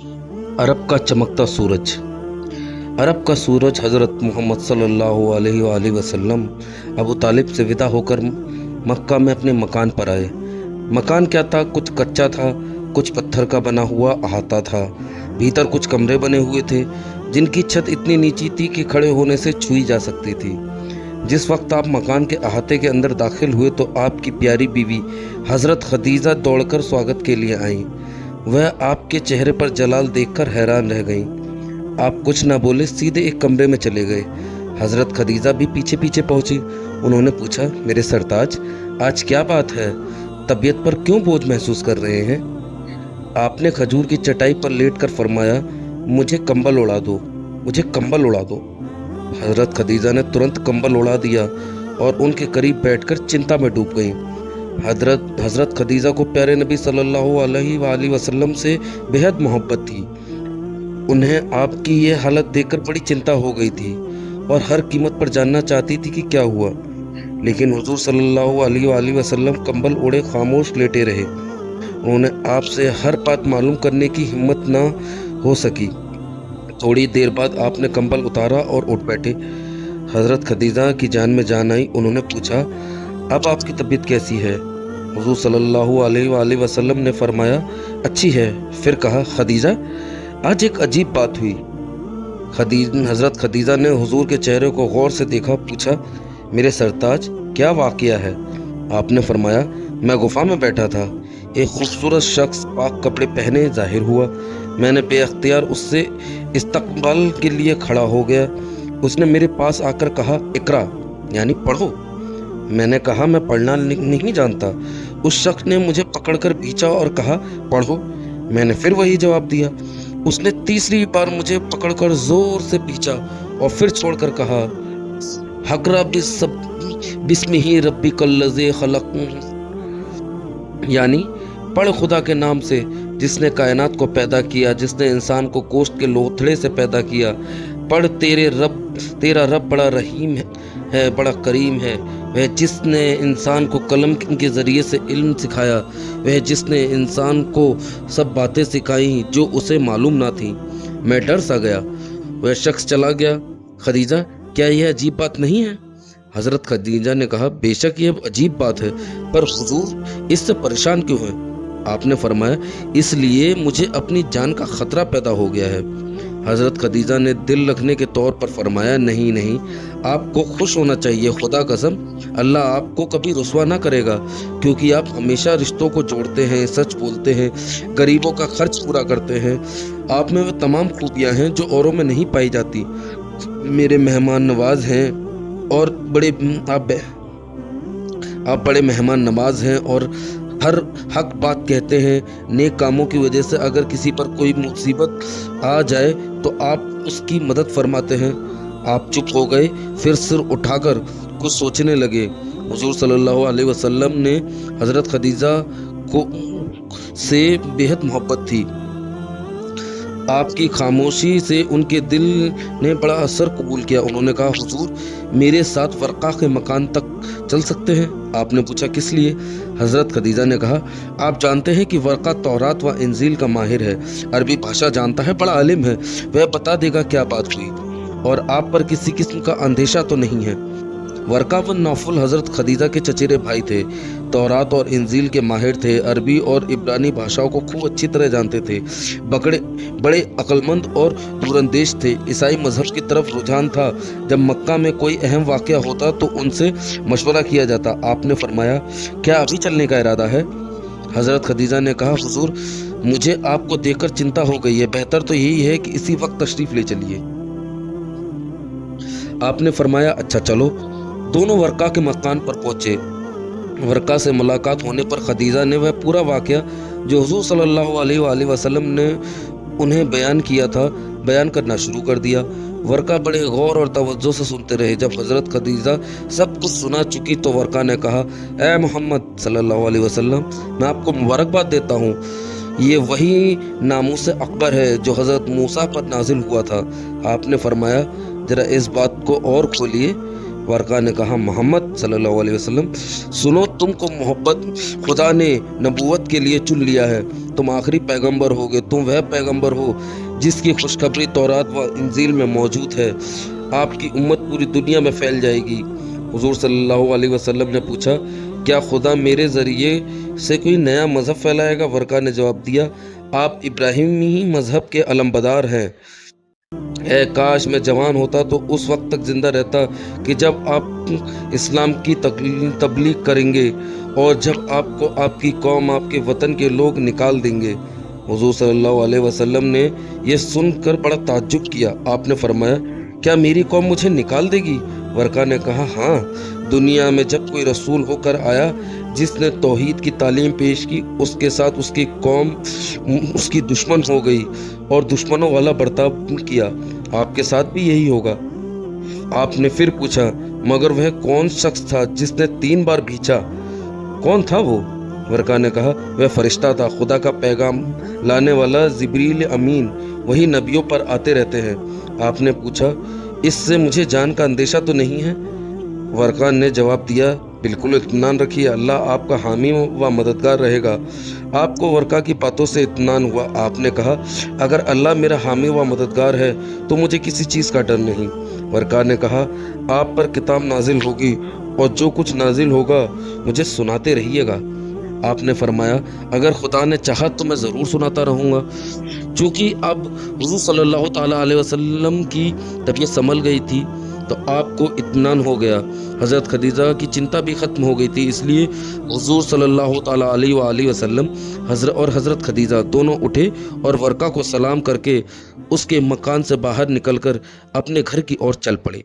अरब का चमकता सूरज। अरब का सूरज हज़रत मोहम्मद सल्लल्लाहु अलैहि वसल्लम अबू तालिब से विदा होकर मक्का में अपने मकान पर आए। मकान क्या था? कुछ कच्चा था, कुछ पत्थर का बना हुआ अहाता था। भीतर कुछ कमरे बने हुए थे जिनकी छत इतनी नीची थी कि खड़े होने से छुई जा सकती थी। जिस वक्त आप मकान के अहाते के अंदर दाखिल हुए तो आपकी प्यारी बीवी हज़रत खदीजा दौड़कर स्वागत के लिए आईं। वह आपके चेहरे पर जलाल देखकर हैरान रह गईं। आप कुछ ना बोले, सीधे एक कमरे में चले गए। हज़रत खदीजा भी पीछे पीछे पहुंची। उन्होंने पूछा, मेरे सरताज, आज क्या बात है? तबीयत पर क्यों बोझ महसूस कर रहे हैं? आपने खजूर की चटाई पर लेटकर फरमाया, मुझे कंबल उड़ा दो, मुझे कंबल उड़ा दो। हज़रत खदीजा ने तुरंत कंबल उड़ा दिया और उनके करीब बैठकर चिंता में डूब गईं। हज़रत खदीजा को प्यारे नबी सल्लल्लाहु अलैहि वसल्लम से बेहद मोहब्बत थी। उन्हें आपकी ये हालत देखकर बड़ी चिंता हो गई थी और हर कीमत पर जानना चाहती थी कि क्या हुआ। लेकिन हुजूर सल्लल्लाहु अलैहि वसल्लम कंबल ओढ़े खामोश लेटे रहे। उन्होंने आपसे हर बात मालूम करने की हिम्मत ना हो सकी। थोड़ी देर बाद आपने कंबल उतारा और उठ बैठे। हज़रत खदीजा की जान में जान आई। उन्होंने पूछा, अब आपकी तबीयत कैसी है? हुजूर सल्लल्लाहु अलैहि वसल्लम ने फरमाया, अच्छी है। फिर कहा, खदीजा, आज एक अजीब बात हुई। हज़रत खदीजा ने हुजूर के चेहरे को गौर से देखा। पूछा, मेरे सरताज, क्या वाक़या है? आपने फरमाया, मैं गुफा में बैठा था। एक खूबसूरत शख्स पाक कपड़े पहने ज़ाहिर हुआ। मैंने बेअख्तियार उससे इस्तकबाल के लिए खड़ा हो गया। उसने मेरे पास आकर कहा, इकरा, यानी पढ़ो। मैंने कहा, मैं पढ़ना नहीं जानता। उस शख्स ने मुझे पकड़कर खींचा और कहा, पढ़ो। मैंने फिर वही जवाब दिया। उसने तीसरी बार मुझे पकड़कर जोर से खींचा और फिर छोड़कर कहा, हकरा बिस्मिही रब्बिकल्लज़ी खलक़, यानी पढ़ खुदा के नाम से जिसने कायनात को पैदा किया, जिसने इंसान को गोश्त के लोथड़े से पैदा किया। पढ़, तेरा रब बड़ा रहीम है, बड़ा करीम है। वह जिसने इंसान को कलम के ज़रिए से इल्म सिखाया, वह जिसने इंसान को सब बातें सिखाई जो उसे मालूम ना थी। मैं डर सा गया। वह शख्स चला गया। खदीजा, क्या यह अजीब बात नहीं है? हज़रत खदीजा ने कहा, बेशक यह अजीब बात है, पर हुजूर इससे परेशान क्यों हैं? आपने फरमाया, इसलिए मुझे अपनी जान का खतरा पैदा हो गया है। हज़रत खदीजा ने दिल रखने के तौर पर फरमाया, नहीं नहीं, आपको खुश होना चाहिए। खुदा कसम, अल्लाह आपको कभी रुसवा ना करेगा, क्योंकि आप हमेशा रिश्तों को जोड़ते हैं, सच बोलते हैं, गरीबों का खर्च पूरा करते हैं। आप में वो तमाम खूबियाँ हैं जो औरों में नहीं पाई जाती। मेरे मेहमान नवाज हैं और आप बड़े मेहमान नवाज हैं और हर हक बात कहते हैं। नेक कामों की वजह से अगर किसी पर कोई मुसीबत आ जाए तो आप उसकी मदद फरमाते हैं। आप चुप हो गए, फिर सिर उठाकर कुछ सोचने लगे। हुजूर सल्लल्लाहु अलैहि वसल्लम ने हज़रत खदीजा को से बेहद मोहब्बत थी। आपकी खामोशी से उनके दिल ने बड़ा असर कबूल किया। उन्होंने कहा, हुजूर, मेरे साथ वर्का के मकान तक चल सकते हैं? आपने पूछा, किस लिए? हज़रत खदीजा ने कहा, आप जानते हैं कि वर्का तौरात व इंजील का माहिर है, अरबी भाषा जानता है, बड़ा आलिम है। वह बता देगा क्या बात हुई और आप पर किसी किस्म का अंदेशा तो नहीं है। वर्का व नौफल हज़रत खदीजा के चचेरे भाई थे। तौरात और इंजील के माहिर थे। अरबी और इब्रानी भाषाओं को खूब अच्छी तरह जानते थे। बड़े अक्लमंद और दूरंदेश थे। ईसाई मजहब की तरफ रुझान था। जब मक्का में कोई अहम वाक़या होता तो उनसे मशवरा किया जाता। आपने फरमाया, क्या अभी चलने का इरादा है? हज़रत खदीजा ने कहा, हुजूर, मुझे आपको देखकर चिंता हो गई है। बेहतर तो यही है कि इसी वक्त तशरीफ़ ले चलिए। आपने फरमाया, अच्छा चलो। दोनों वर्का के मकान पर पहुँचे। वर्का से मुलाकात होने पर खदीजा ने वह पूरा वाक़या जो हुजूर सल्लल्लाहु अलैहि वसल्लम ने उन्हें बयान किया था, बयान करना शुरू कर दिया। वर्का बड़े गौर और तवज्जो से सुनते रहे। जब हज़रत खदीजा सब कुछ सुना चुकी तो वर्का ने कहा, ए मोहम्मद सल्लल्लाहु अलैहि वसल्लम, मैं आपको मुबारकबाद देता हूँ। ये वही नामूस अकबर है जो हज़रत मूसा पर नाजिल हुआ था। आपने फरमाया, ज़रा इस बात को और खोलिए। वर्का ने कहा, मोहम्मद सल्लल्लाहु अलैहि वसल्लम, सुनो, तुमको मोहब्बत खुदा ने नबूवत के लिए चुन लिया है। तुम आखिरी पैगंबर होगे। तुम वह पैगंबर हो जिसकी खुशखबरी तौरात व इंजील में मौजूद है। आपकी उम्मत पूरी दुनिया में फैल जाएगी। हुजूर सल्लल्लाहु अलैहि वसल्लम ने पूछा, क्या खुदा मेरे ज़रिए से कोई नया मज़हब फैलाएगा? वर्का ने जवाब दिया, आप इब्राहिमी मज़हब के अलमबरदार हैं। है काश मैं जवान होता तो उस वक्त तक ज़िंदा रहता कि जब आप इस्लाम की तबलीग करेंगे और जब आपको आपकी कौम, आपके वतन के लोग निकाल देंगे। हुजूर सल्लल्लाहु अलैहि वसल्लम ने यह सुनकर बड़ा ताज्जुब किया। आपने फरमाया, क्या मेरी कौम मुझे निकाल देगी? वर्का ने कहा, हाँ, दुनिया में जब कोई रसूल होकर आया जिसने तौहीद की तालीम पेश की, उसके साथ उसकी कौम उसकी दुश्मन हो गई और दुश्मनों वाला बर्ताव किया। आपके साथ भी यही होगा। आपने फिर पूछा, मगर वह कौन शख्स था जिसने 3 बार भींचा? कौन था वो? वर्का ने कहा, वह फरिश्ता था, खुदा का पैगाम लाने वाला जिब्रील अमीन। वही नबियों पर आते रहते हैं। आपने पूछा, इससे मुझे जान का अंदेशा तो नहीं है? वर्का ने जवाब दिया, बिल्कुल इत्मीनान रखिए, अल्लाह आपका हामी व मददगार रहेगा। आपको वर्का की बातों से इत्मीनान हुआ। आपने कहा, अगर अल्लाह मेरा हामी व मददगार है तो मुझे किसी चीज़ का डर नहीं। वर्का ने कहा, आप पर किताब नाजिल होगी और जो कुछ नाजिल होगा मुझे सुनाते रहिएगा। आपने फरमाया, अगर खुदा ने चाहा तो मैं ज़रूर सुनाता रहूँगा। चूँकि अब हुज़ूर सल्लल्लाहु ताला अलैहि वसल्लम की तबीयत संभल गई थी तो आपको इत्मीनान हो गया। हज़रत खदीजा की चिंता भी ख़त्म हो गई थी। इसलिए हुज़ूर सल्लल्लाहु ताला अलैहि वसल्लम और हज़रत खदीजा दोनों उठे और वर्का को सलाम करके उसके मकान से बाहर निकलकर अपने घर की ओर चल पड़े।